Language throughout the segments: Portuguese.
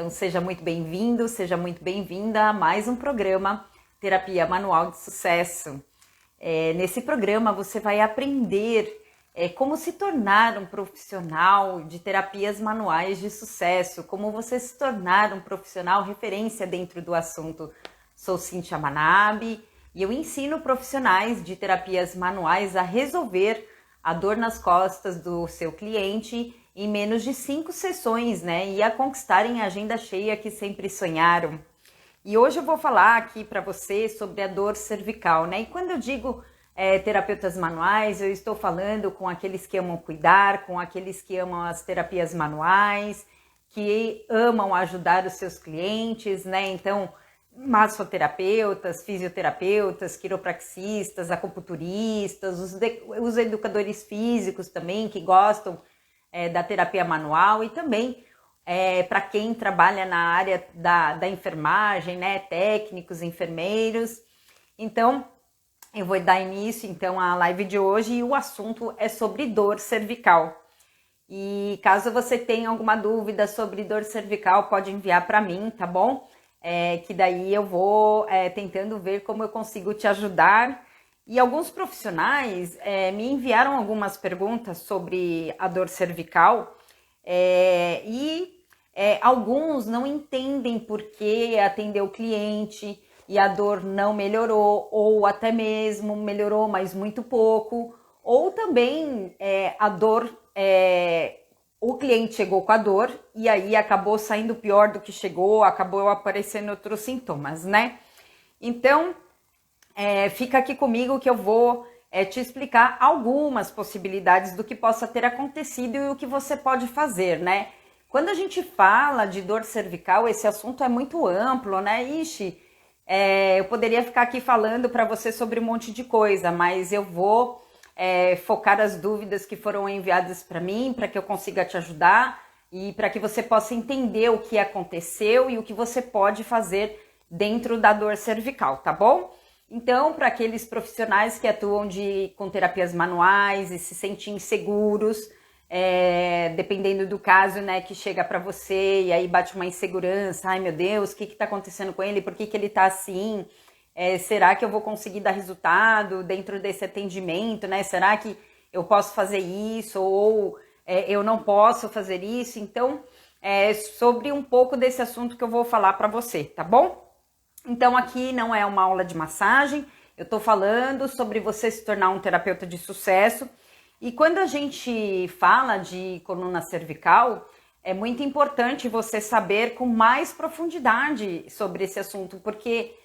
Então seja muito bem-vindo, seja muito bem-vinda a mais um programa Terapia Manual de Sucesso. Nesse programa você vai aprender como se tornar um profissional de terapias manuais de sucesso, como você se tornar um profissional referência dentro do assunto. Sou Cíntia Manabe e eu ensino profissionais de terapias manuais a resolver a dor nas costas do seu cliente em menos de 5 sessões, né? E a conquistarem a agenda cheia que sempre sonharam. E hoje eu vou falar aqui para você sobre a dor cervical, né? E quando eu digo terapeutas manuais, eu estou falando com aqueles que amam cuidar, com aqueles que amam as terapias manuais, que amam ajudar os seus clientes, né? Então, massoterapeutas, fisioterapeutas, quiropraxistas, acupunturistas, os educadores físicos também que gostam da terapia manual e também para quem trabalha na área da enfermagem, né, técnicos, enfermeiros. Então, eu vou dar início então à live de hoje e o assunto é sobre dor cervical. E caso você tenha alguma dúvida sobre dor cervical, pode enviar para mim, tá bom? Que daí eu vou tentando ver como eu consigo te ajudar. E alguns profissionais me enviaram algumas perguntas sobre a dor cervical alguns não entendem por que atender o cliente e a dor não melhorou, ou até mesmo melhorou, mas muito pouco, ou também a dor, o cliente chegou com a dor e aí acabou saindo pior do que chegou, acabou aparecendo outros sintomas, né? Então, fica aqui comigo que eu vou te explicar algumas possibilidades do que possa ter acontecido e o que você pode fazer, né? Quando a gente fala de dor cervical, esse assunto é muito amplo, né? Eu poderia ficar aqui falando para você sobre um monte de coisa, mas eu vou focar as dúvidas que foram enviadas para mim, para que eu consiga te ajudar e para que você possa entender o que aconteceu e o que você pode fazer dentro da dor cervical, tá bom? Então, para aqueles profissionais que atuam com terapias manuais e se sentem inseguros, dependendo do caso, né, que chega para você e aí bate uma insegurança, ai meu Deus, o que está acontecendo com ele, por que ele está assim, será que eu vou conseguir dar resultado dentro desse atendimento, né, será que eu posso fazer isso ou eu não posso fazer isso? Então, sobre um pouco desse assunto que eu vou falar para você, tá bom? Então aqui não é uma aula de massagem, eu tô falando sobre você se tornar um terapeuta de sucesso. E quando a gente fala de coluna cervical, é muito importante você saber com mais profundidade sobre esse assunto, porque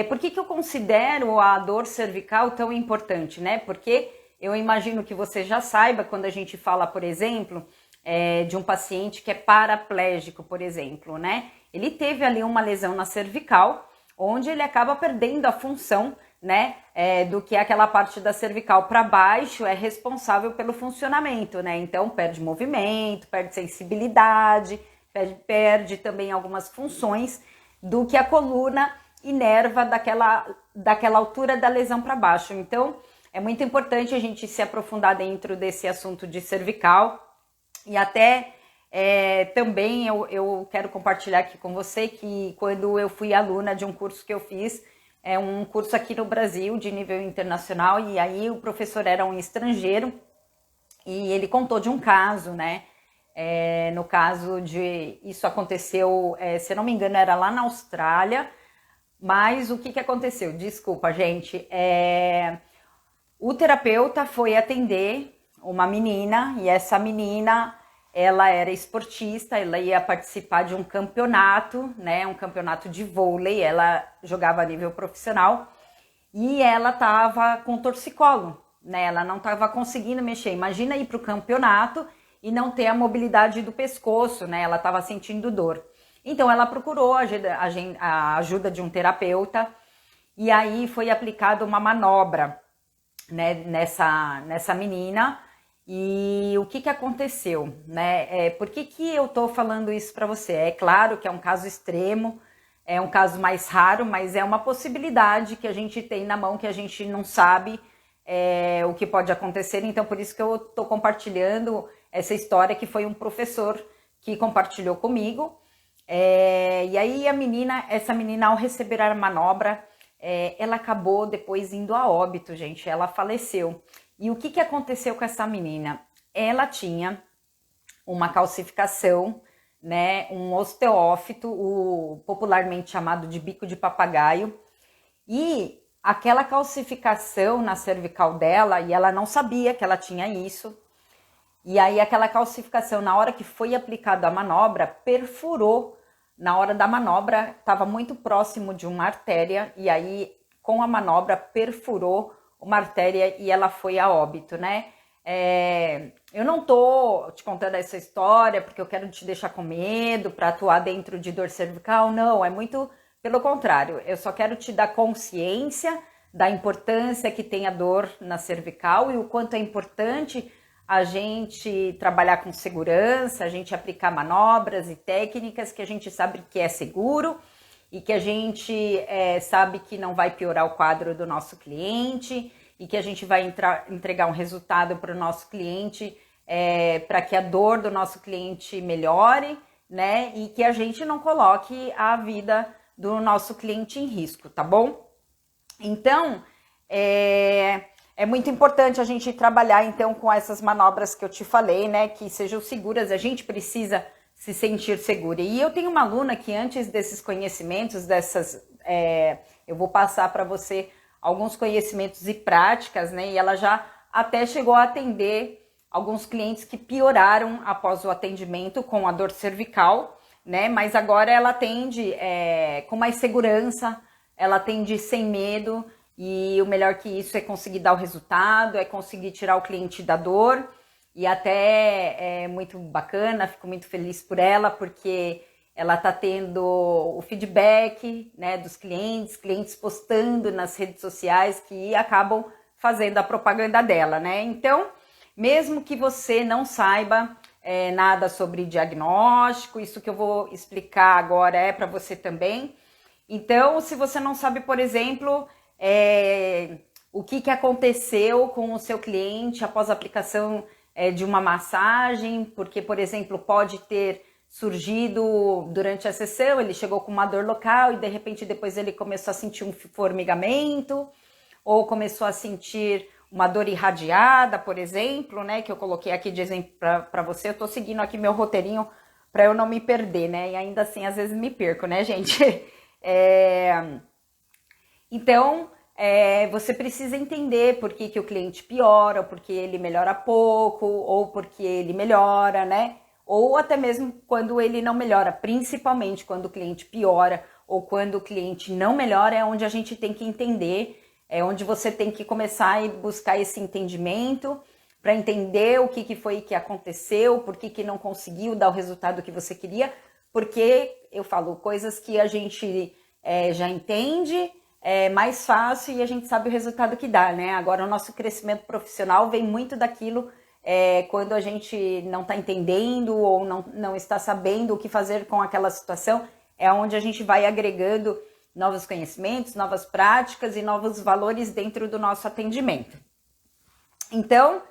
por que eu considero a dor cervical tão importante, né? Porque eu imagino que você já saiba quando a gente fala, por exemplo, de um paciente que é paraplégico, por exemplo, né? Ele teve ali uma lesão na cervical, onde ele acaba perdendo a função, né, do que aquela parte da cervical para baixo é responsável pelo funcionamento, né? Então perde movimento, perde sensibilidade, perde também algumas funções do que a coluna inerva daquela altura da lesão para baixo. Então é muito importante a gente se aprofundar dentro desse assunto de cervical e até também eu quero compartilhar aqui com você que quando eu fui aluna de um curso que eu fiz, um curso aqui no Brasil de nível internacional, e aí o professor era um estrangeiro e ele contou de um caso, né? No caso de isso aconteceu, se eu não me engano, era lá na Austrália, mas o que aconteceu? Desculpa, gente. O terapeuta foi atender uma menina e essa menina ela era esportista, ela ia participar de um campeonato, né, um campeonato de vôlei, ela jogava a nível profissional e ela estava com torcicolo, né, ela não estava conseguindo mexer. Imagina ir para o campeonato e não ter a mobilidade do pescoço, né, ela estava sentindo dor. Então ela procurou a ajuda de um terapeuta e aí foi aplicada uma manobra, né, nessa menina. E o que aconteceu, né? Por que eu tô falando isso para você? É claro que é um caso extremo, é um caso mais raro, mas é uma possibilidade que a gente tem na mão que a gente não sabe o que pode acontecer. Então, por isso que eu tô compartilhando essa história que foi um professor que compartilhou comigo. E aí essa menina ao receber a manobra, ela acabou depois indo a óbito, gente, ela faleceu. E o que que aconteceu com essa menina? Ela tinha uma calcificação, né, um osteófito, o popularmente chamado de bico de papagaio, e aquela calcificação na cervical dela, e ela não sabia que ela tinha isso, e aí aquela calcificação, na hora que foi aplicada a manobra, perfurou, na hora da manobra, estava muito próximo de uma artéria, e aí com a manobra perfurou uma artéria e ela foi a óbito, né? Eu não tô te contando essa história porque eu quero te deixar com medo para atuar dentro de dor cervical, não, é muito pelo contrário, eu só quero te dar consciência da importância que tem a dor na cervical e o quanto é importante a gente trabalhar com segurança, a gente aplicar manobras e técnicas que a gente sabe que é seguro e que a gente sabe que não vai piorar o quadro do nosso cliente e que a gente vai entregar um resultado para o nosso cliente para que a dor do nosso cliente melhore, né? E que a gente não coloque a vida do nosso cliente em risco, tá bom? Então, é muito importante a gente trabalhar, então, com essas manobras que eu te falei, né? Que sejam seguras, a gente precisa se sentir segura. E eu tenho uma aluna que antes desses conhecimentos, eu vou passar para você alguns conhecimentos e práticas, né? E ela já até chegou a atender alguns clientes que pioraram após o atendimento com a dor cervical, né? Mas agora ela atende com mais segurança, ela atende sem medo e o melhor que isso é conseguir dar o resultado, é conseguir tirar o cliente da dor e até é muito bacana, fico muito feliz por ela porque ela tá tendo o feedback, né, dos clientes postando nas redes sociais que acabam fazendo a propaganda dela, né? Então, mesmo que você não saiba nada sobre diagnóstico, isso que eu vou explicar agora é para você também. Então, se você não sabe, por exemplo, o que aconteceu com o seu cliente após a aplicação de uma massagem, porque, por exemplo, pode ter surgido durante a sessão, ele chegou com uma dor local e de repente depois ele começou a sentir um formigamento ou começou a sentir uma dor irradiada, por exemplo, né, que eu coloquei aqui de exemplo para você. Eu tô seguindo aqui meu roteirinho para eu não me perder, né, e ainda assim às vezes me perco, né, gente? Então, você precisa entender por que o cliente piora, ou porque ele melhora pouco, ou porque ele melhora, né? Ou até mesmo quando ele não melhora, principalmente quando o cliente piora ou quando o cliente não melhora, é onde a gente tem que entender, é onde você tem que começar e buscar esse entendimento para entender o que foi que aconteceu, por que não conseguiu dar o resultado que você queria, porque eu falo coisas que a gente já entende, é mais fácil e a gente sabe o resultado que dá, né? Agora o nosso crescimento profissional vem muito daquilo quando a gente não está entendendo ou não está sabendo o que fazer com aquela situação, é onde a gente vai agregando novos conhecimentos, novas práticas e novos valores dentro do nosso atendimento. Então,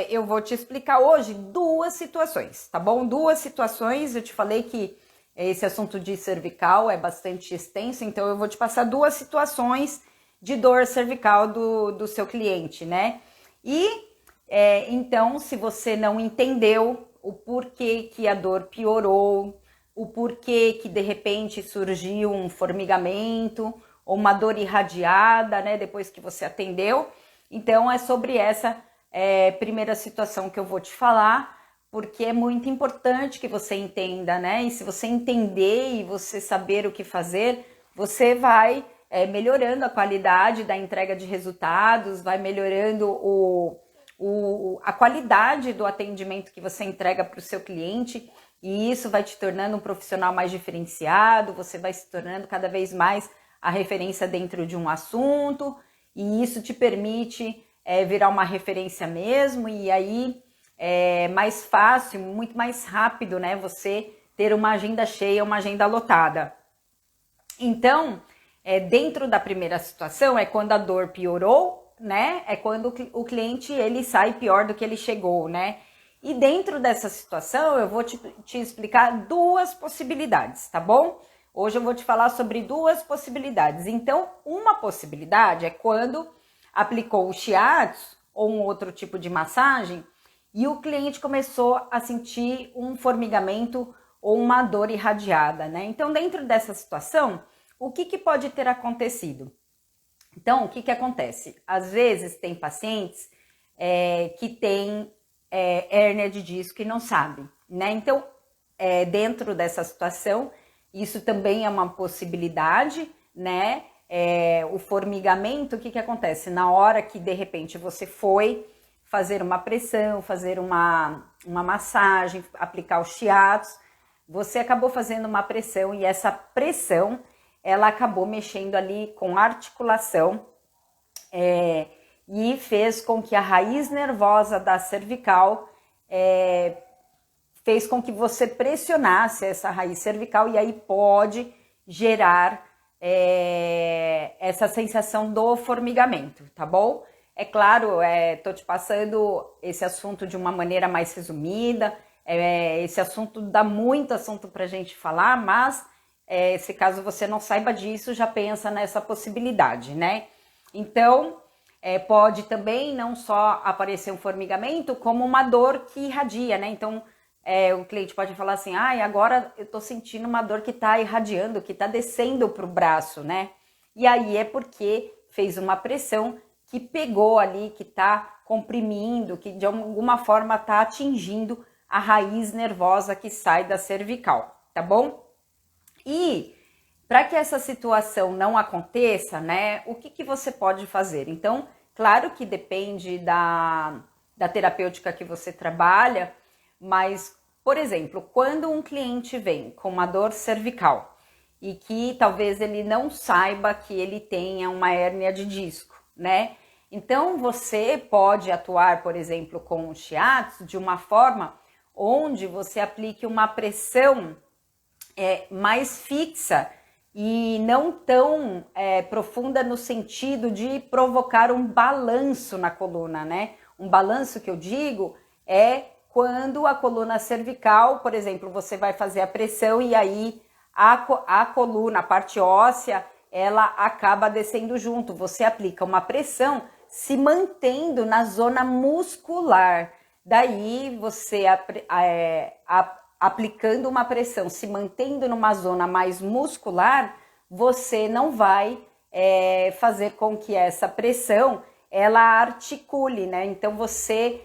eu vou te explicar hoje duas situações, tá bom? Duas situações, eu te falei que esse assunto de cervical é bastante extenso, então eu vou te passar duas situações de dor cervical do seu cliente, né? E então, se você não entendeu o porquê que a dor piorou, o porquê que de repente surgiu um formigamento ou uma dor irradiada, né, depois que você atendeu, então é sobre essa primeira situação que eu vou te falar, porque é muito importante que você entenda, né? E se você entender e você saber o que fazer, você vai melhorando a qualidade da entrega de resultados, vai melhorando a qualidade do atendimento que você entrega para o seu cliente, e isso vai te tornando um profissional mais diferenciado, você vai se tornando cada vez mais a referência dentro de um assunto, e isso te permite virar uma referência mesmo, e aí é mais fácil, muito mais rápido, né, você ter uma agenda cheia, uma agenda lotada. Então, dentro da primeira situação, é quando a dor piorou, né? É quando o cliente ele sai pior do que ele chegou, né? E dentro dessa situação, eu vou te explicar duas possibilidades, tá bom? Hoje eu vou te falar sobre duas possibilidades. Então, uma possibilidade é quando aplicou o shiatsu ou um outro tipo de massagem e o cliente começou a sentir um formigamento ou uma dor irradiada, né? Então, dentro dessa situação, o que pode ter acontecido? Então, o que acontece? Às vezes tem pacientes que têm hérnia de disco e não sabem, né? Então, dentro dessa situação, isso também é uma possibilidade, né? O formigamento, o que acontece? Na hora que, de repente, você foi fazer uma pressão, fazer uma massagem, aplicar o shiatsu, você acabou fazendo uma pressão e essa pressão, ela acabou mexendo ali com a articulação e fez com que a raiz nervosa da cervical fez com que você pressionasse essa raiz cervical e aí pode gerar essa sensação do formigamento, tá bom? É claro, tô te passando esse assunto de uma maneira mais resumida, esse assunto dá muito assunto pra gente falar, mas se caso você não saiba disso, já pensa nessa possibilidade, né? Então, pode também não só aparecer um formigamento, como uma dor que irradia, né? Então, o cliente pode falar assim, agora eu tô sentindo uma dor que tá irradiando, que tá descendo pro braço, né? E aí é porque fez uma pressão que pegou ali, que tá comprimindo, que de alguma forma tá atingindo a raiz nervosa que sai da cervical, tá bom? E para que essa situação não aconteça, né, o que você pode fazer? Então, claro que depende da terapêutica que você trabalha, mas, por exemplo, quando um cliente vem com uma dor cervical e que talvez ele não saiba que ele tenha uma hérnia de disco, né? Então, você pode atuar, por exemplo, com o shiatsu de uma forma onde você aplique uma pressão mais fixa e não tão profunda no sentido de provocar um balanço na coluna, né? Um balanço que eu digo é quando a coluna cervical, por exemplo, você vai fazer a pressão e aí a coluna, a parte óssea, ela acaba descendo junto. Você aplica uma pressão se mantendo na zona muscular. Daí você aplicando uma pressão, se mantendo numa zona mais muscular, você não vai fazer com que essa pressão ela articule, né? Então você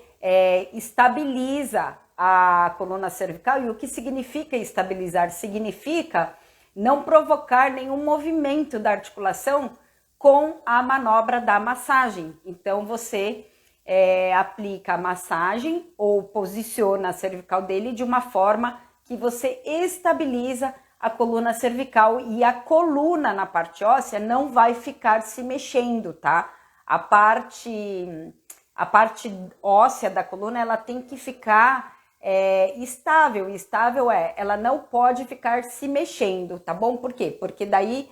estabiliza a coluna cervical. E o que significa estabilizar? Significa não provocar nenhum movimento da articulação com a manobra da massagem. Então você aplica a massagem ou posiciona a cervical dele de uma forma que você estabiliza a coluna cervical e a coluna na parte óssea não vai ficar se mexendo, tá? A parte óssea da coluna, ela tem que ficar estável. Estável ela não pode ficar se mexendo, tá bom? Por quê? Porque daí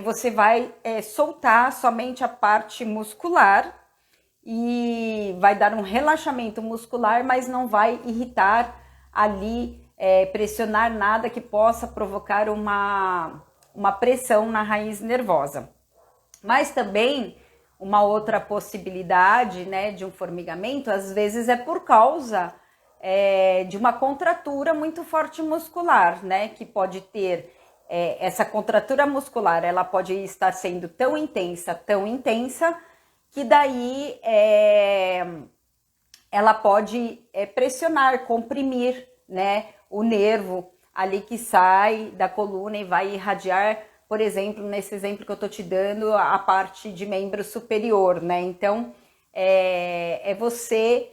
você vai soltar somente a parte muscular e vai dar um relaxamento muscular, mas não vai irritar ali, pressionar nada que possa provocar uma pressão na raiz nervosa. Mas também uma outra possibilidade, né, de um formigamento, às vezes é por causa de uma contratura muito forte muscular, né, que pode ter essa contratura muscular, ela pode estar sendo tão intensa, que daí ela pode pressionar, comprimir, né, o nervo ali que sai da coluna e vai irradiar, por exemplo, nesse exemplo que eu tô te dando, a parte de membro superior, né? Então, você...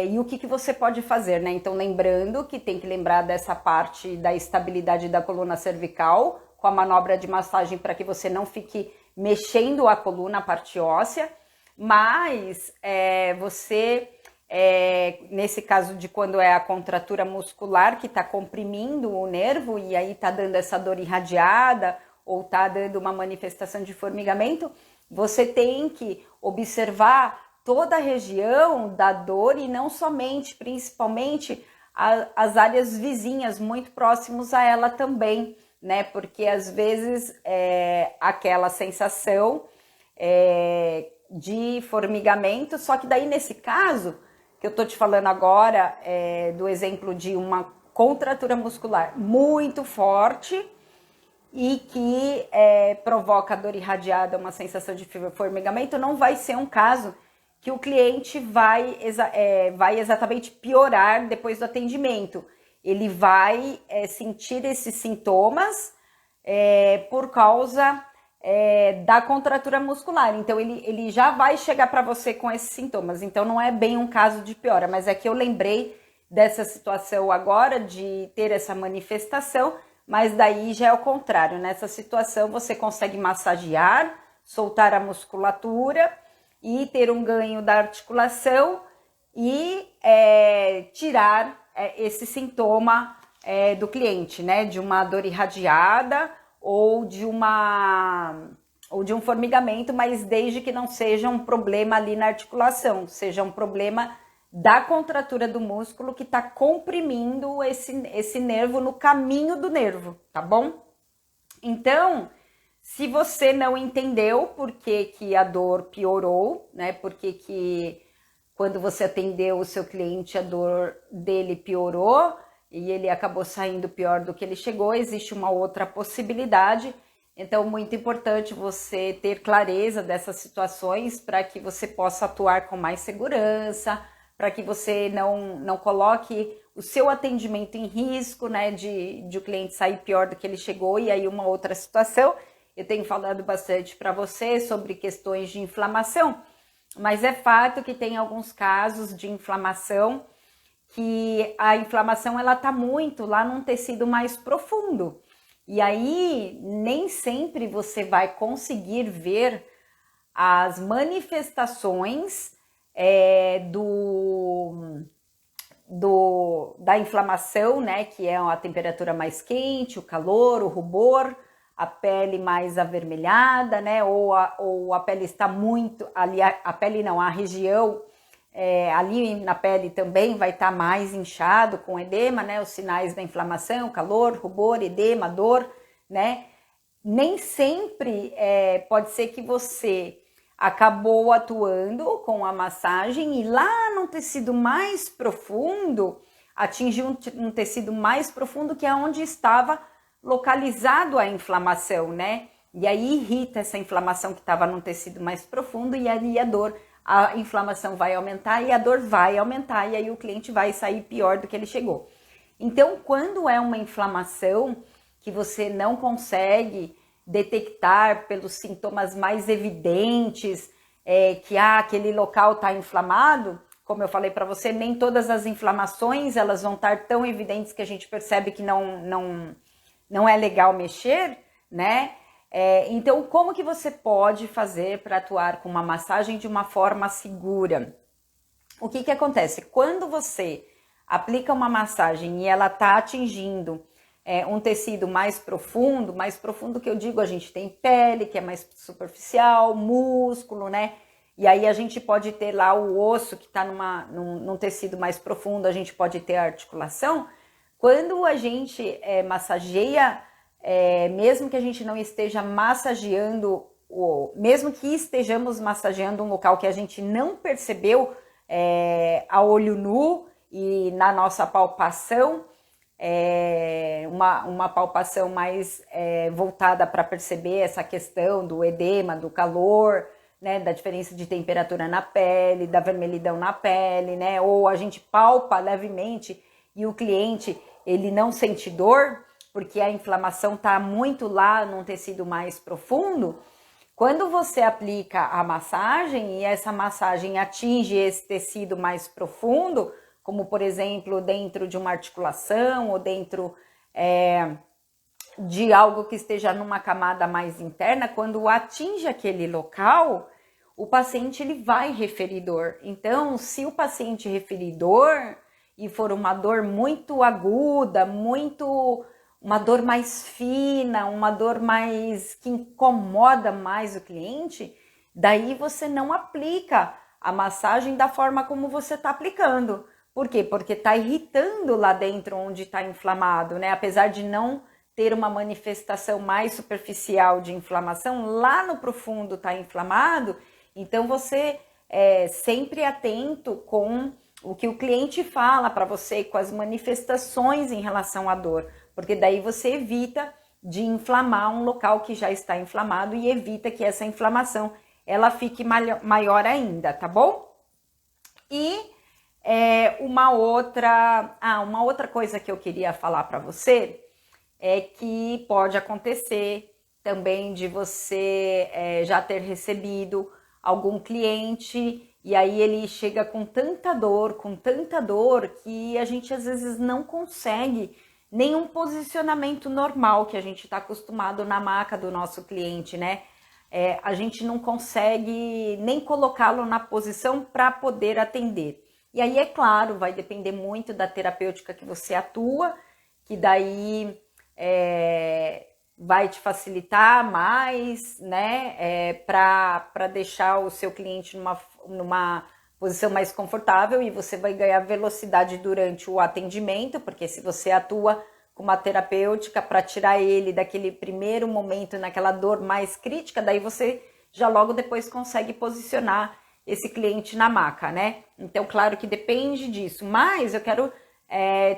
e o que você pode fazer, né? Então, lembrando que tem que lembrar dessa parte da estabilidade da coluna cervical, com a manobra de massagem para que você não fique mexendo a coluna, a parte óssea, mas você... nesse caso de quando é a contratura muscular que está comprimindo o nervo e aí está dando essa dor irradiada ou está dando uma manifestação de formigamento, você tem que observar toda a região da dor e não somente, principalmente as áreas vizinhas, muito próximos a ela também, né? Porque às vezes aquela sensação de formigamento, só que daí nesse caso que eu tô te falando agora, do exemplo de uma contratura muscular muito forte e que provoca dor irradiada, uma sensação de formigamento, não vai ser um caso que o cliente vai exatamente piorar depois do atendimento. Ele vai sentir esses sintomas por causa da contratura muscular. Então, ele já vai chegar para você com esses sintomas. Então, não é bem um caso de piora, mas é que eu lembrei dessa situação agora, de ter essa manifestação, mas daí já é o contrário. Nessa situação, você consegue massagear, soltar a musculatura e ter um ganho da articulação e tirar esse sintoma do cliente, né? De uma dor irradiada ou de um formigamento, mas desde que não seja um problema ali na articulação, seja um problema da contratura do músculo que está comprimindo esse nervo no caminho do nervo, tá bom? Então, se você não entendeu por que a dor piorou, né? Por que quando você atendeu o seu cliente a dor dele piorou e ele acabou saindo pior do que ele chegou, existe uma outra possibilidade. Então, muito importante você ter clareza dessas situações para que você possa atuar com mais segurança, para que você não coloque o seu atendimento em risco, né, de o cliente sair pior do que ele chegou. E aí uma outra situação, eu tenho falado bastante para você sobre questões de inflamação, mas é fato que tem alguns casos de inflamação que a inflamação ela tá muito lá num tecido mais profundo. E aí nem sempre você vai conseguir ver as manifestações da inflamação, né, que é a temperatura mais quente, o calor, o rubor, a pele mais avermelhada, né, ou a pele está muito, ali a pele não, a região ali na pele também vai estar mais inchado com edema, né, os sinais da inflamação, calor, rubor, edema, dor, né, nem sempre pode ser que você acabou atuando com a massagem e lá no tecido mais profundo, atingiu um tecido mais profundo que é onde estava localizado a inflamação, né? E aí irrita essa inflamação que estava no tecido mais profundo e ali a inflamação vai aumentar e a dor vai aumentar e aí o cliente vai sair pior do que ele chegou. Então, quando é uma inflamação que você não consegue detectar pelos sintomas mais evidentes, que aquele local está inflamado, como eu falei para você, nem todas as inflamações elas vão estar tão evidentes que a gente percebe que não é legal mexer, né? Então, como que você pode fazer para atuar com uma massagem de uma forma segura? O que acontece? Quando você aplica uma massagem e ela está atingindo um tecido mais profundo que eu digo, a gente tem pele, que é mais superficial, músculo, né? E aí a gente pode ter lá o osso que está num tecido mais profundo, a gente pode ter a articulação. Quando a gente massageia, mesmo que a gente não esteja massageando, mesmo que estejamos massageando um local que a gente não percebeu a olho nu e na nossa palpação, uma palpação mais voltada para perceber essa questão do edema, do calor, né, da diferença de temperatura na pele, da vermelhidão na pele, né, ou a gente palpa levemente e o cliente ele não sente dor, porque a inflamação está muito lá num tecido mais profundo. Quando você aplica a massagem e essa massagem atinge esse tecido mais profundo, como por exemplo dentro de uma articulação ou dentro de algo que esteja numa camada mais interna, quando atinge aquele local, o paciente ele vai referir dor. Então, se o paciente referir dor e for uma dor muito aguda, uma dor mais fina, uma dor mais que incomoda mais o cliente, daí você não aplica a massagem da forma como você está aplicando. Por quê? Porque está irritando lá dentro onde está inflamado, né? Apesar de não ter uma manifestação mais superficial de inflamação, lá no profundo está inflamado, então você sempre atento com o que o cliente fala para você, com as manifestações em relação à dor, porque daí você evita de inflamar um local que já está inflamado e evita que essa inflamação ela fique maior ainda, tá bom? E uma outra coisa que eu queria falar para você é que pode acontecer também de você já ter recebido algum cliente e aí ele chega com tanta dor, que a gente às vezes não consegue nenhum posicionamento normal que a gente está acostumado na maca do nosso cliente, né? A gente não consegue nem colocá-lo na posição para poder atender. E aí, é claro, vai depender muito da terapêutica que você atua, que daí vai te facilitar mais, né, para deixar o seu cliente numa posição mais confortável e você vai ganhar velocidade durante o atendimento, porque se você atua com uma terapêutica para tirar ele daquele primeiro momento, naquela dor mais crítica, daí você já logo depois consegue posicionar esse cliente na maca, né? Então, claro que depende disso, mas eu quero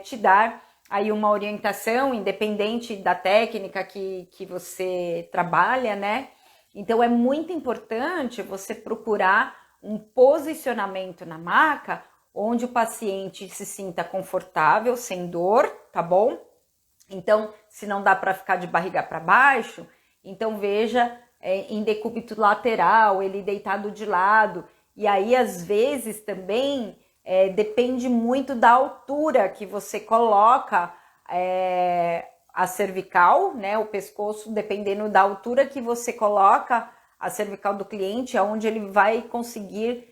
te dar aí uma orientação, independente da técnica que você trabalha, né? Então, é muito importante você procurar um posicionamento na maca onde o paciente se sinta confortável, sem dor, tá bom? Então, se não dá para ficar de barriga para baixo, então veja em decúbito lateral, ele deitado de lado. E aí, às vezes, também depende muito da altura que você coloca a cervical, né? O pescoço, dependendo da altura que você coloca a cervical do cliente, aonde ele vai conseguir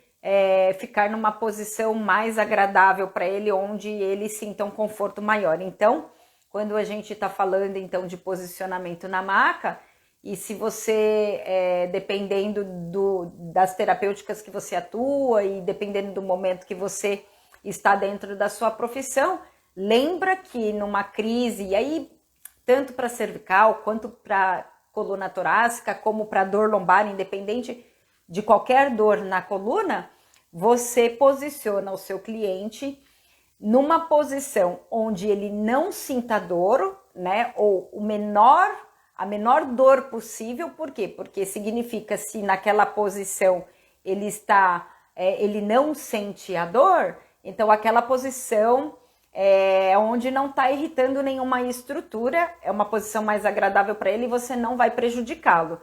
ficar numa posição mais agradável para ele, onde ele sinta um conforto maior. Então, quando a gente está falando então de posicionamento na maca, e se você, dependendo das terapêuticas que você atua e dependendo do momento que você está dentro da sua profissão, lembra que numa crise, e aí tanto para cervical quanto para coluna torácica, como para dor lombar, independente de qualquer dor na coluna, você posiciona o seu cliente numa posição onde ele não sinta dor, né, ou a menor dor possível. Por quê? Porque significa se naquela posição ele não sente a dor, então aquela posição onde não está irritando nenhuma estrutura, é uma posição mais agradável para ele e você não vai prejudicá-lo.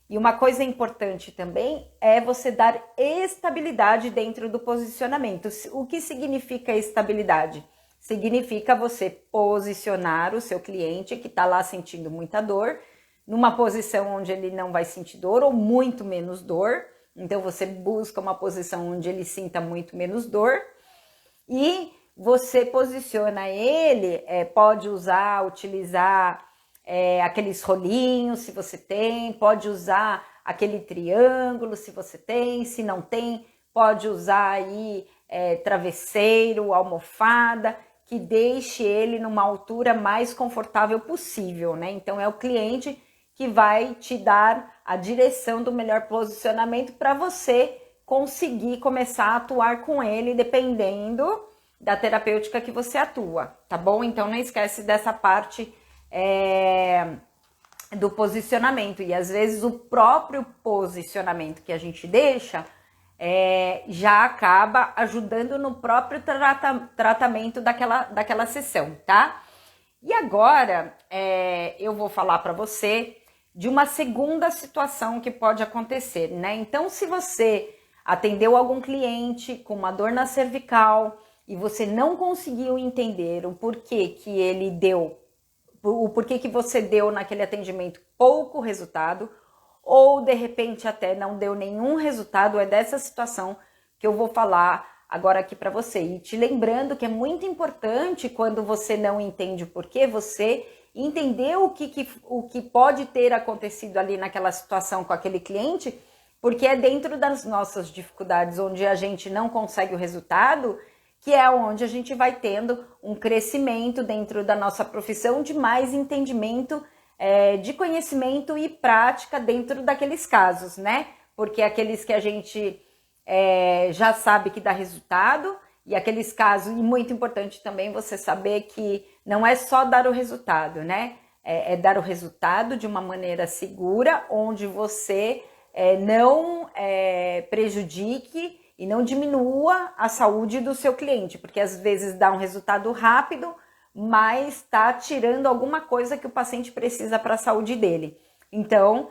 E uma coisa importante também é você dar estabilidade dentro do posicionamento. O que significa estabilidade? Significa você posicionar o seu cliente que está lá sentindo muita dor, numa posição onde ele não vai sentir dor ou muito menos dor. Então você busca uma posição onde ele sinta muito menos dor e você posiciona ele, pode utilizar aqueles rolinhos, se você tem, pode usar aquele triângulo, se você tem, se não tem, pode usar aí travesseiro, almofada, que deixe ele numa altura mais confortável possível, né? Então é o cliente que vai te dar a direção do melhor posicionamento para você conseguir começar a atuar com ele, dependendo da terapêutica que você atua, tá bom? Então não esquece dessa parte do posicionamento. E às vezes o próprio posicionamento que a gente deixa já acaba ajudando no próprio tratamento daquela sessão, tá? E agora eu vou falar para você de uma segunda situação que pode acontecer, né? Então, se você atendeu algum cliente com uma dor na cervical e você não conseguiu entender o porquê que você deu naquele atendimento pouco resultado, ou de repente até não deu nenhum resultado, é dessa situação que eu vou falar agora aqui para você. E te lembrando que é muito importante, quando você não entende o porquê, você entender o que pode ter acontecido ali naquela situação com aquele cliente, porque é dentro das nossas dificuldades, onde a gente não consegue o resultado, que é onde a gente vai tendo um crescimento dentro da nossa profissão, de mais entendimento, de conhecimento e prática dentro daqueles casos, né? Porque aqueles que a gente já sabe que dá resultado, e aqueles casos, e muito importante também você saber que não é só dar o resultado, né? É dar o resultado de uma maneira segura, onde você não prejudique e não diminua a saúde do seu cliente, porque às vezes dá um resultado rápido, mas está tirando alguma coisa que o paciente precisa para a saúde dele. Então,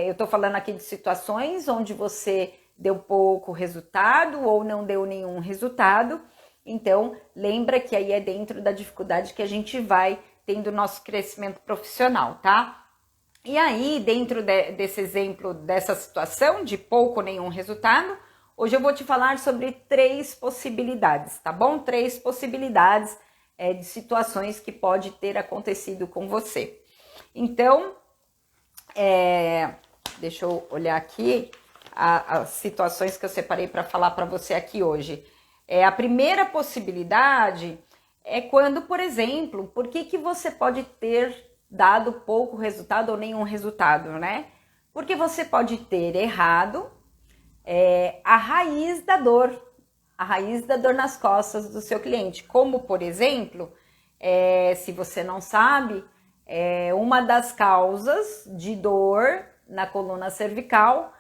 eu estou falando aqui de situações onde você deu pouco resultado ou não deu nenhum resultado. Então, lembra que aí é dentro da dificuldade que a gente vai tendo o nosso crescimento profissional, tá? E aí, dentro desse exemplo, dessa situação de pouco ou nenhum resultado, hoje eu vou te falar sobre 3 possibilidades, tá bom? 3 possibilidades de situações que pode ter acontecido com você. Então, deixa eu olhar aqui as situações que eu separei para falar para você aqui hoje. A primeira possibilidade é quando, por exemplo, por que você pode ter dado pouco resultado ou nenhum resultado, né? Porque você pode ter errado a raiz da dor nas costas do seu cliente. Como, por exemplo, se você não sabe, uma das causas de dor na coluna cervical,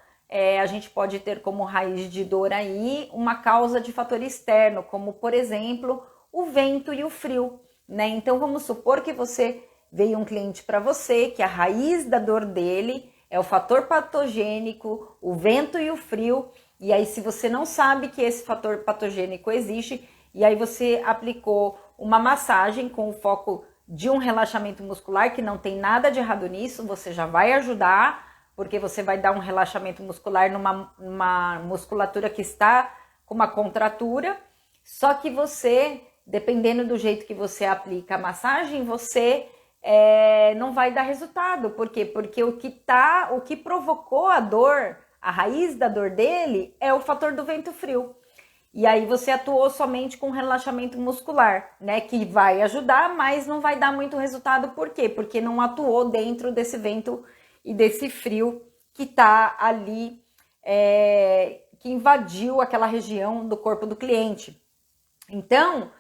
a gente pode ter como raiz de dor aí uma causa de fator externo, como, por exemplo, o vento e o frio, né? Então, vamos supor que você veio um cliente para você, que a raiz da dor dele é o fator patogênico, o vento e o frio, e aí se você não sabe que esse fator patogênico existe, e aí você aplicou uma massagem com o foco de um relaxamento muscular, que não tem nada de errado nisso, você já vai ajudar, porque você vai dar um relaxamento muscular numa musculatura que está com uma contratura, só que você, dependendo do jeito que você aplica a massagem, você não vai dar resultado. Por quê? Porque o que provocou a dor, a raiz da dor dele, é o fator do vento frio. E aí você atuou somente com relaxamento muscular, né? Que vai ajudar, mas não vai dar muito resultado. Por quê? Porque não atuou dentro desse vento e desse frio que tá ali, que invadiu aquela região do corpo do cliente. Então,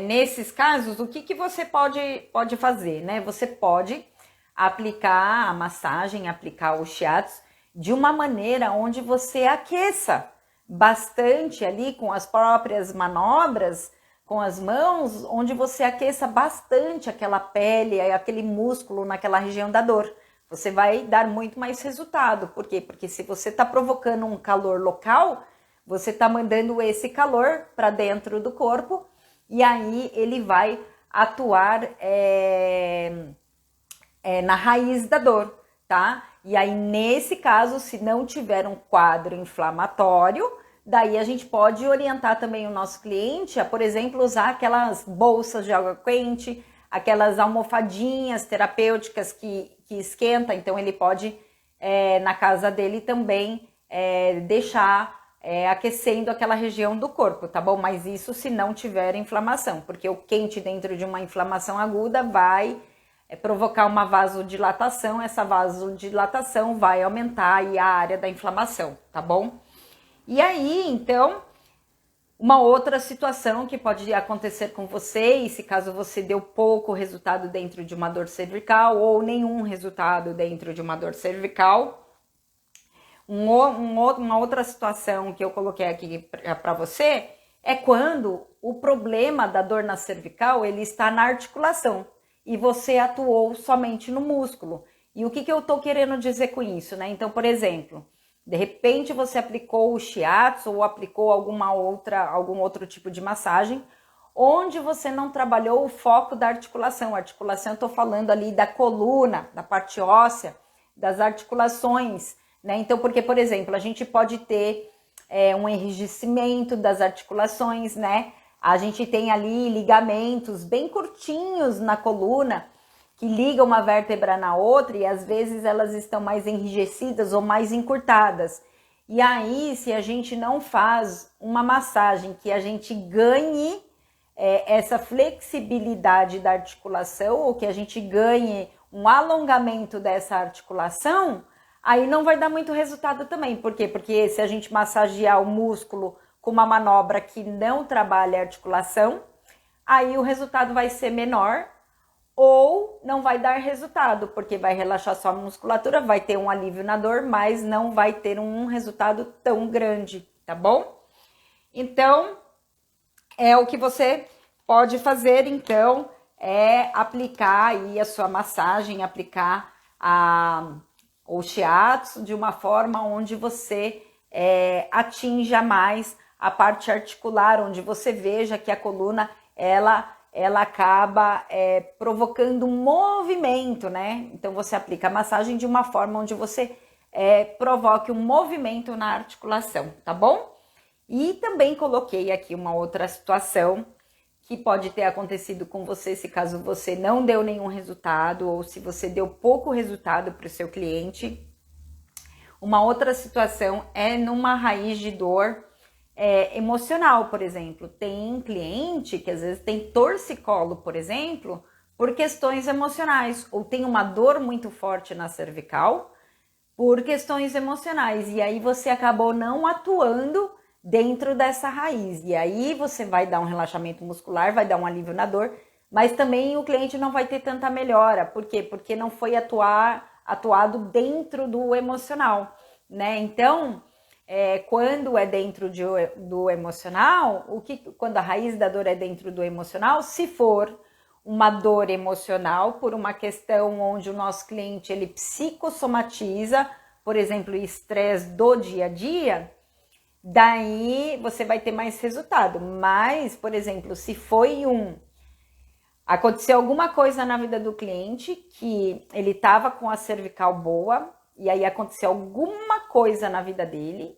nesses casos, o que você pode fazer, né? Você pode aplicar a massagem, aplicar o shiatsu de uma maneira onde você aqueça bastante ali com as próprias manobras, com as mãos, onde você aqueça bastante aquela pele, aquele músculo naquela região da dor. Você vai dar muito mais resultado. Por quê? Porque se você está provocando um calor local, você está mandando esse calor para dentro do corpo e aí ele vai atuar na raiz da dor, tá? E aí, nesse caso, se não tiver um quadro inflamatório, daí a gente pode orientar também o nosso cliente a, por exemplo, usar aquelas bolsas de água quente, aquelas almofadinhas terapêuticas que esquenta. Então, ele pode, na casa dele também, deixar aquecendo aquela região do corpo, tá bom? Mas isso se não tiver inflamação, porque o quente dentro de uma inflamação aguda vai provocar uma vasodilatação, essa vasodilatação vai aumentar aí a área da inflamação, tá bom? E aí, então, uma outra situação que pode acontecer com você, e se caso você deu pouco resultado dentro de uma dor cervical ou nenhum resultado dentro de uma dor cervical, uma outra situação que eu coloquei aqui para você é quando o problema da dor na cervical ele está na articulação e você atuou somente no músculo. E o que eu estou querendo dizer com isso, né? Então, por exemplo, de repente você aplicou o shiatsu ou aplicou algum outro tipo de massagem, onde você não trabalhou o foco da articulação. A articulação, eu estou falando ali da coluna, da parte óssea, das articulações, né? Então, porque, por exemplo, a gente pode ter um enrijecimento das articulações, né? A gente tem ali ligamentos bem curtinhos na coluna que liga uma vértebra na outra e às vezes elas estão mais enrijecidas ou mais encurtadas. E aí, se a gente não faz uma massagem que a gente ganhe essa flexibilidade da articulação, ou que a gente ganhe um alongamento dessa articulação, aí não vai dar muito resultado também. Por quê? Porque se a gente massagear o músculo com uma manobra que não trabalha a articulação, aí o resultado vai ser menor ou não vai dar resultado, porque vai relaxar só a musculatura, vai ter um alívio na dor, mas não vai ter um resultado tão grande, tá bom? Então, é o que você pode fazer, então, é aplicar aí a sua massagem, aplicar o shiatsu de uma forma onde você atinja mais a parte articular, onde você veja que a coluna, ela acaba provocando um movimento, né? Então, você aplica a massagem de uma forma onde você provoque um movimento na articulação, tá bom? E também coloquei aqui uma outra situação que pode ter acontecido com você, se caso você não deu nenhum resultado ou se você deu pouco resultado para o seu cliente. Uma outra situação é numa raiz de dor emocional, por exemplo. Tem cliente que às vezes tem torcicolo, por exemplo, por questões emocionais, ou tem uma dor muito forte na cervical por questões emocionais, e aí você acabou não atuando dentro dessa raiz, e aí você vai dar um relaxamento muscular, vai dar um alívio na dor, mas também o cliente não vai ter tanta melhora. Por quê? Porque não foi atuado dentro do emocional, né? Então, quando é dentro do emocional, quando a raiz da dor é dentro do emocional, se for uma dor emocional por uma questão onde o nosso cliente ele psicossomatiza, por exemplo, estresse do dia a dia, daí você vai ter mais resultado. Mas, por exemplo, se foi aconteceu alguma coisa na vida do cliente que ele estava com a cervical boa e aí aconteceu alguma coisa na vida dele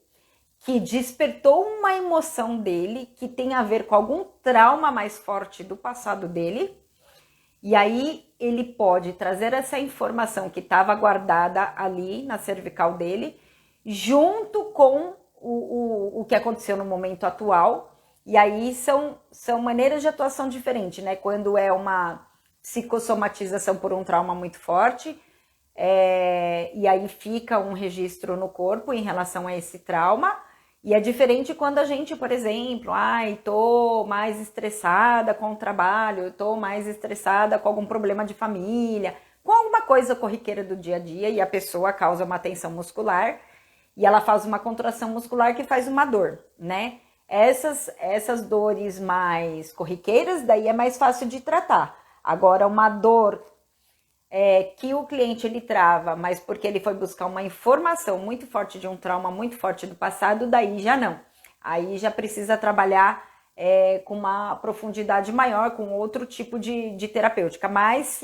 que despertou uma emoção dele que tem a ver com algum trauma mais forte do passado dele, e aí ele pode trazer essa informação que estava guardada ali na cervical dele, junto com o que aconteceu no momento atual, e aí são maneiras de atuação diferentes, né? Quando é uma psicossomatização por um trauma muito forte, e aí fica um registro no corpo em relação a esse trauma, e é diferente quando a gente, por exemplo, tô mais estressada com o trabalho, tô mais estressada com algum problema de família, com alguma coisa corriqueira do dia a dia, e a pessoa causa uma tensão muscular, e ela faz uma contração muscular que faz uma dor, né? Essas dores mais corriqueiras, daí é mais fácil de tratar. Agora, uma dor que o cliente ele trava, mas porque ele foi buscar uma informação muito forte de um trauma muito forte do passado, daí já não. Aí já precisa trabalhar com uma profundidade maior, com outro tipo de terapêutica. Mas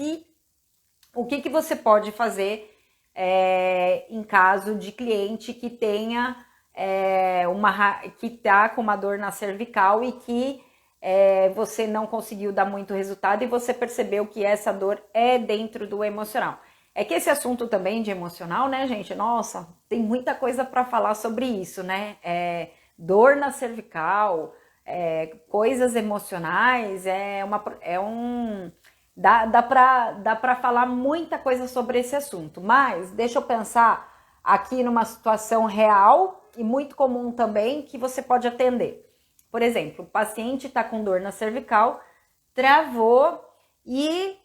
o que você pode fazer em caso de cliente que tenha que está com uma dor na cervical e que você não conseguiu dar muito resultado e você percebeu que essa dor é dentro do emocional. É que esse assunto também de emocional, né, gente? Nossa, tem muita coisa para falar sobre isso, né? Dor na cervical, coisas emocionais, dá para falar muita coisa sobre esse assunto. Mas deixa eu pensar aqui numa situação real e muito comum também que você pode atender. Por exemplo, o paciente está com dor na cervical, travou e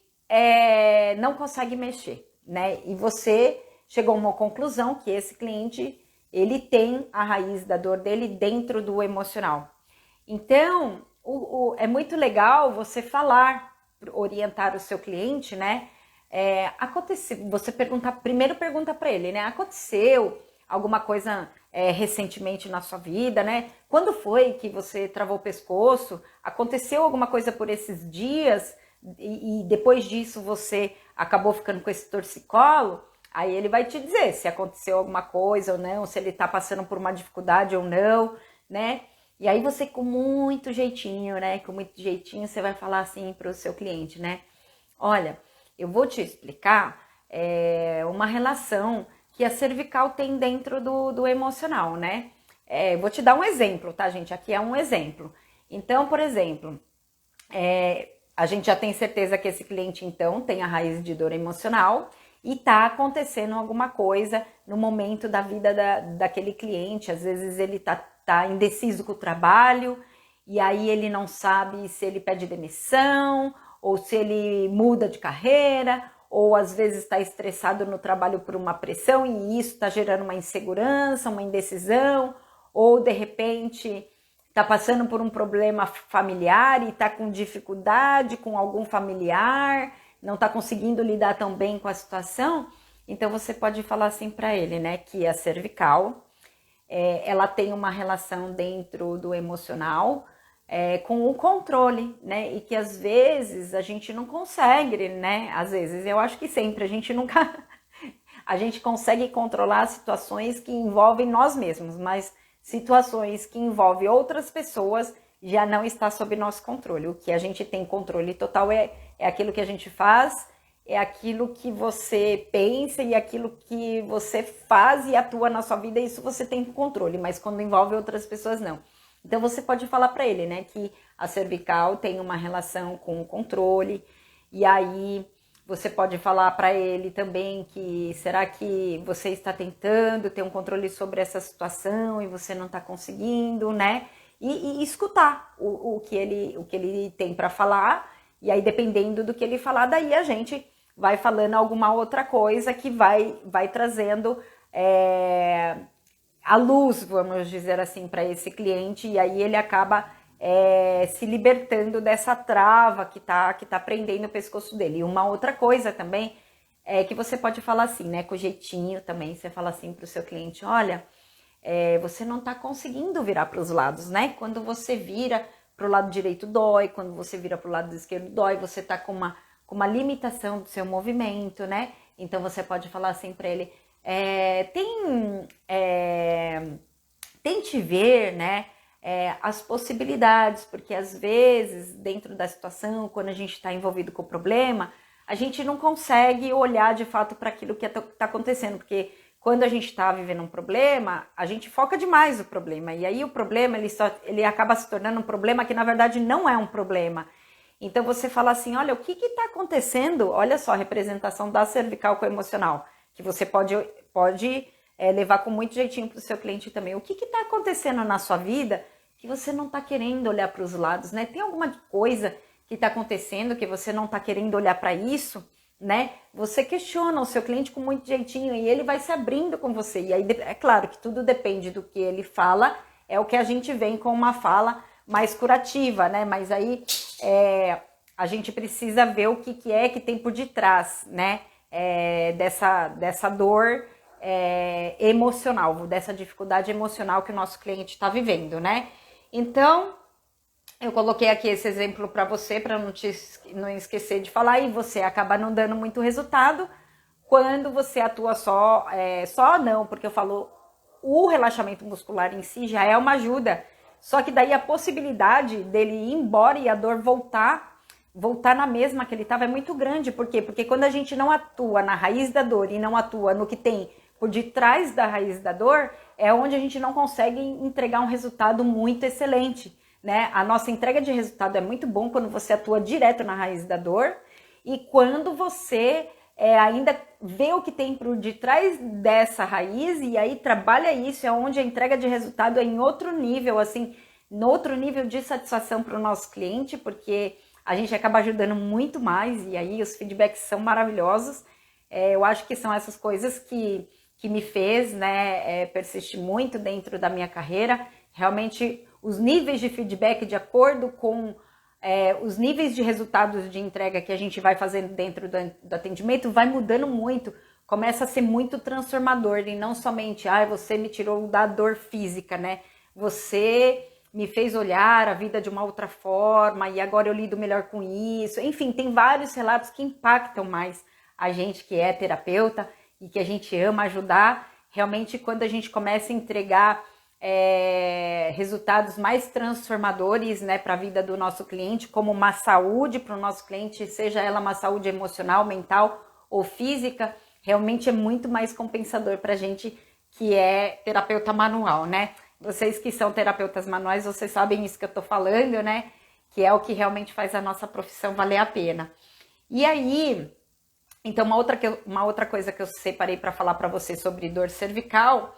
não consegue mexer, né? E você chegou a uma conclusão que esse cliente, ele tem a raiz da dor dele dentro do emocional. Então, é muito legal você falar, orientar o seu cliente, né? Você primeiro pergunta para ele, né? Aconteceu alguma coisa recentemente na sua vida, né? Quando foi que você travou o pescoço? Aconteceu alguma coisa por esses dias e depois disso você acabou ficando com esse torcicolo? Aí ele vai te dizer se aconteceu alguma coisa ou não, se ele tá passando por uma dificuldade ou não, né? E aí você com muito jeitinho, né? Com muito jeitinho você vai falar assim pro seu cliente, né? Olha, eu vou te explicar uma relação que a cervical tem dentro do emocional, né? Vou te dar um exemplo, tá, gente? Aqui é um exemplo. Então, por exemplo, a gente já tem certeza que esse cliente, então, tem a raiz de dor emocional e tá acontecendo alguma coisa no momento da vida daquele cliente. Às vezes ele tá indeciso com o trabalho e aí ele não sabe se ele pede demissão ou se ele muda de carreira, ou às vezes está estressado no trabalho por uma pressão e isso está gerando uma insegurança, uma indecisão, ou de repente está passando por um problema familiar e está com dificuldade com algum familiar, não está conseguindo lidar tão bem com a situação. Então você pode falar assim para ele, né, que a cervical, ela tem uma relação dentro do emocional, com o controle, né? E que às vezes a gente não consegue, né? Às vezes, eu acho que sempre, a gente nunca... a gente consegue controlar situações que envolvem nós mesmos, mas situações que envolvem outras pessoas já não está sob nosso controle. O que a gente tem controle total é aquilo que a gente faz, é aquilo que você pensa e aquilo que você faz e atua na sua vida, isso você tem controle, mas quando envolve outras pessoas, não. Então você pode falar para ele, né, que a cervical tem uma relação com o controle, e aí você pode falar para ele também que será que você está tentando ter um controle sobre essa situação e você não está conseguindo, né? E escutar o que ele tem para falar, e aí dependendo do que ele falar, daí a gente vai falando alguma outra coisa que vai trazendo a luz, vamos dizer assim, para esse cliente, e aí ele acaba se libertando dessa trava que tá prendendo o pescoço dele. E uma outra coisa também é que você pode falar assim, né, com jeitinho também, você fala assim para o seu cliente, olha, você não tá conseguindo virar para os lados, né? Quando você vira para o lado direito dói, quando você vira para o lado esquerdo dói, você tá com uma limitação do seu movimento, né? Então você pode falar assim para ele, tente ver, né, as possibilidades, porque às vezes, dentro da situação, quando a gente está envolvido com o problema, a gente não consegue olhar de fato para aquilo que está acontecendo, porque quando a gente está vivendo um problema, a gente foca demais no problema, e aí o problema ele acaba se tornando um problema que na verdade não é um problema. Então você fala assim, olha, o que está acontecendo? Olha só a representação da cervical com o emocional, que você pode levar com muito jeitinho para o seu cliente também. O que está acontecendo na sua vida que você não está querendo olhar para os lados, né? Tem alguma coisa que está acontecendo que você não está querendo olhar para isso, né? Você questiona o seu cliente com muito jeitinho e ele vai se abrindo com você. E aí, é claro que tudo depende do que ele fala, é o que a gente vem com uma fala mais curativa, né? Mas aí a gente precisa ver o que é que tem por detrás, né? Dessa dor emocional, dessa dificuldade emocional que o nosso cliente está vivendo, né? Então, eu coloquei aqui esse exemplo para você, para não esquecer de falar, e você acaba não dando muito resultado quando você atua só não, porque eu falo, o relaxamento muscular em si já é uma ajuda, só que daí a possibilidade dele ir embora e a dor voltar na mesma que ele estava é muito grande. Por quê? Porque quando a gente não atua na raiz da dor e não atua no que tem por detrás da raiz da dor, é onde a gente não consegue entregar um resultado muito excelente, né? A nossa entrega de resultado é muito bom quando você atua direto na raiz da dor e quando você ainda vê o que tem por detrás dessa raiz e aí trabalha isso, é onde a entrega de resultado é em outro nível, assim, no outro nível de satisfação para o nosso cliente, porque a gente acaba ajudando muito mais e aí os feedbacks são maravilhosos. Eu acho que são essas coisas que me fez, né, persistir muito dentro da minha carreira. Realmente, os níveis de feedback de acordo com os níveis de resultados de entrega que a gente vai fazendo dentro do atendimento vai mudando muito. Começa a ser muito transformador e não somente, você me tirou da dor física, né? Você me fez olhar a vida de uma outra forma e agora eu lido melhor com isso. Enfim, tem vários relatos que impactam mais a gente que é terapeuta e que a gente ama ajudar. Realmente, quando a gente começa a entregar resultados mais transformadores, né, para a vida do nosso cliente, como uma saúde para o nosso cliente, seja ela uma saúde emocional, mental ou física, realmente é muito mais compensador para a gente que é terapeuta manual, né? Vocês que são terapeutas manuais, vocês sabem isso que eu tô falando, né? Que é o que realmente faz a nossa profissão valer a pena. E aí, então uma outra coisa que eu separei para falar para vocês sobre dor cervical,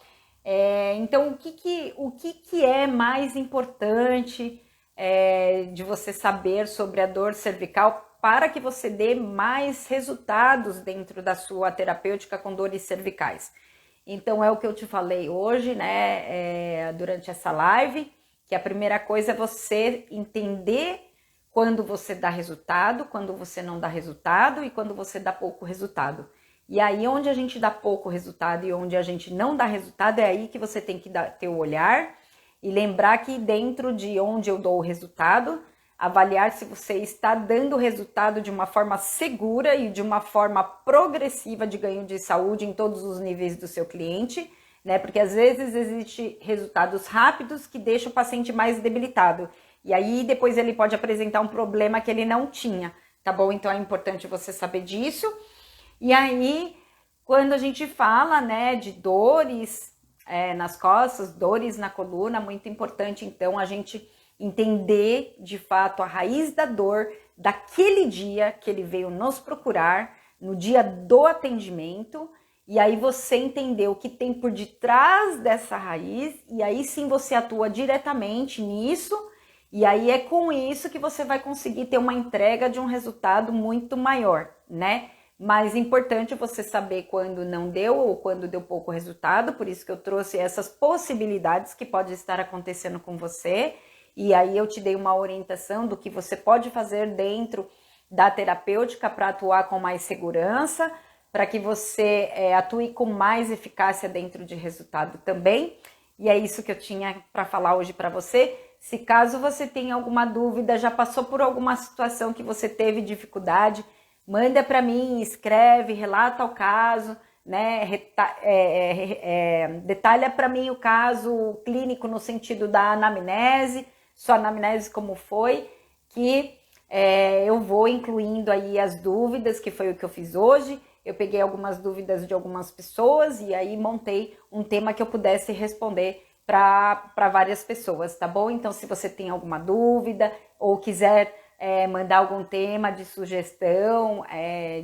então o que é mais importante de você saber sobre a dor cervical para que você dê mais resultados dentro da sua terapêutica com dores cervicais? Então é o que eu te falei hoje, né, durante essa live, que a primeira coisa é você entender quando você dá resultado, quando você não dá resultado e quando você dá pouco resultado. E aí onde a gente dá pouco resultado e onde a gente não dá resultado, é aí que você tem que ter o olhar e lembrar que dentro de onde eu dou o resultado, avaliar se você está dando resultado de uma forma segura e de uma forma progressiva de ganho de saúde em todos os níveis do seu cliente, né? Porque às vezes existem resultados rápidos que deixam o paciente mais debilitado. E aí depois ele pode apresentar um problema que ele não tinha, tá bom? Então é importante você saber disso. E aí, quando a gente fala, né, de dores nas costas, dores na coluna, muito importante então a gente entender de fato a raiz da dor daquele dia que ele veio nos procurar, no dia do atendimento, e aí você entender o que tem por detrás dessa raiz, e aí sim você atua diretamente nisso, e aí é com isso que você vai conseguir ter uma entrega de um resultado muito maior, né? Mas é importante você saber quando não deu ou quando deu pouco resultado, por isso que eu trouxe essas possibilidades que pode estar acontecendo com você. E aí eu te dei uma orientação do que você pode fazer dentro da terapêutica para atuar com mais segurança, para que você atue com mais eficácia dentro de resultado também. E é isso que eu tinha para falar hoje para você. Se caso você tenha alguma dúvida, já passou por alguma situação que você teve dificuldade, manda para mim, escreve, relata o caso, né? Detalha para mim o caso clínico no sentido da anamnese, sua anamnese como foi, que eu vou incluindo aí as dúvidas, que foi o que eu fiz hoje. Eu peguei algumas dúvidas de algumas pessoas e aí montei um tema que eu pudesse responder para várias pessoas, tá bom? Então, se você tem alguma dúvida ou quiser mandar algum tema de sugestão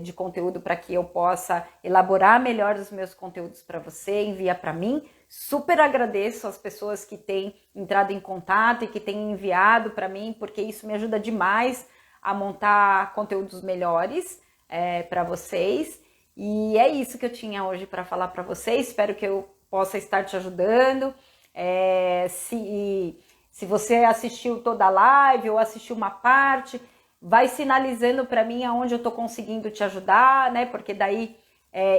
de conteúdo para que eu possa elaborar melhor os meus conteúdos para você, envia para mim. Super agradeço as pessoas que têm entrado em contato e que têm enviado para mim, porque isso me ajuda demais a montar conteúdos melhores para vocês. E é isso que eu tinha hoje para falar para vocês. Espero que eu possa estar te ajudando. Se você assistiu toda a live ou assistiu uma parte, vai sinalizando para mim aonde eu estou conseguindo te ajudar, né? Porque daí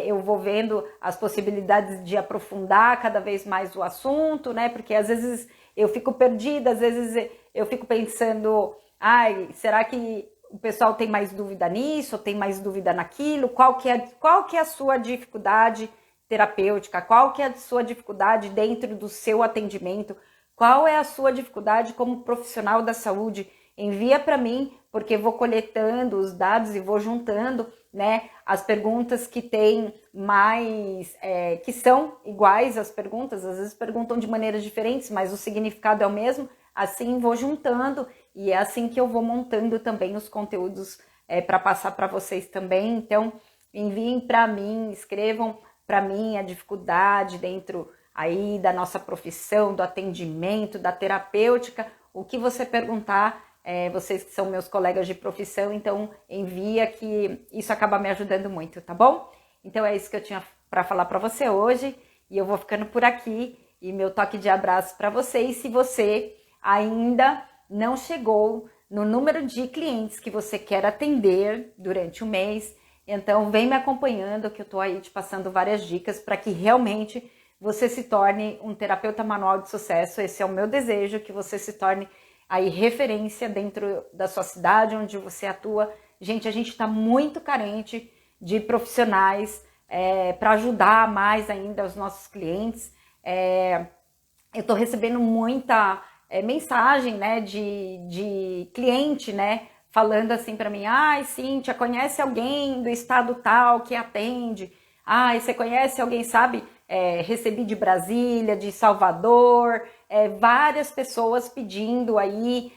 eu vou vendo as possibilidades de aprofundar cada vez mais o assunto, né? Porque às vezes eu fico perdida, às vezes eu fico pensando, será que o pessoal tem mais dúvida nisso, ou tem mais dúvida naquilo? Qual que é a sua dificuldade terapêutica? Qual que é a sua dificuldade dentro do seu atendimento? Qual é a sua dificuldade como profissional da saúde? Envia para mim, porque vou coletando os dados e vou juntando, né, as perguntas que tem mais, que são iguais às perguntas, às vezes perguntam de maneiras diferentes, mas o significado é o mesmo, assim vou juntando e é assim que eu vou montando também os conteúdos para passar para vocês também. Então, enviem para mim, escrevam para mim a dificuldade dentro aí da nossa profissão, do atendimento, da terapêutica, o que você perguntar, vocês que são meus colegas de profissão, então envia, que isso acaba me ajudando muito, tá bom? Então é isso que eu tinha para falar para você hoje, e eu vou ficando por aqui, e meu toque de abraço para você. E se você ainda não chegou no número de clientes que você quer atender durante o mês, então vem me acompanhando, que eu tô aí te passando várias dicas para que realmente você se torne um terapeuta manual de sucesso. Esse é o meu desejo, que você se torne aí referência dentro da sua cidade, onde você atua. Gente, a gente está muito carente de profissionais para ajudar mais ainda os nossos clientes. eu tô recebendo muita mensagem, né, de cliente, né, falando assim para mim, ai, Cíntia, conhece alguém do estado tal que atende? Ai, você conhece alguém, sabe? Recebi de Brasília, de Salvador, várias pessoas pedindo aí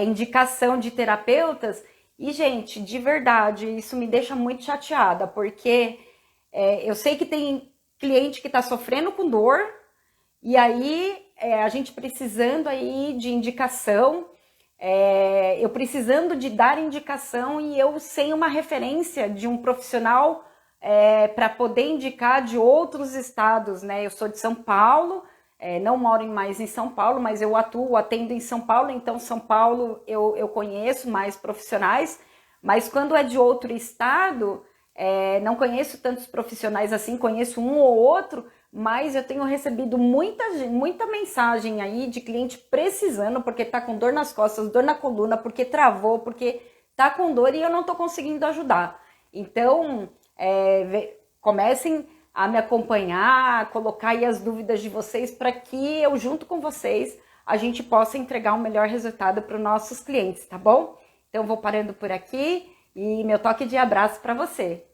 indicação de terapeutas. E, gente, de verdade, isso me deixa muito chateada, porque eu sei que tem cliente que está sofrendo com dor, e aí a gente precisando aí de indicação, eu precisando de dar indicação e eu sem uma referência de um profissional para poder indicar de outros estados, né? Eu sou de São Paulo, não moro mais em São Paulo, mas eu atendo em São Paulo, então São Paulo eu conheço mais profissionais, mas quando é de outro estado, não conheço tantos profissionais assim, conheço um ou outro, mas eu tenho recebido muita mensagem aí de cliente precisando, porque tá com dor nas costas, dor na coluna, porque travou, porque tá com dor e eu não tô conseguindo ajudar. Então, comecem a me acompanhar, colocar aí as dúvidas de vocês para que eu, junto com vocês, a gente possa entregar um melhor resultado para os nossos clientes, tá bom? Então, vou parando por aqui e meu toque de abraço para você.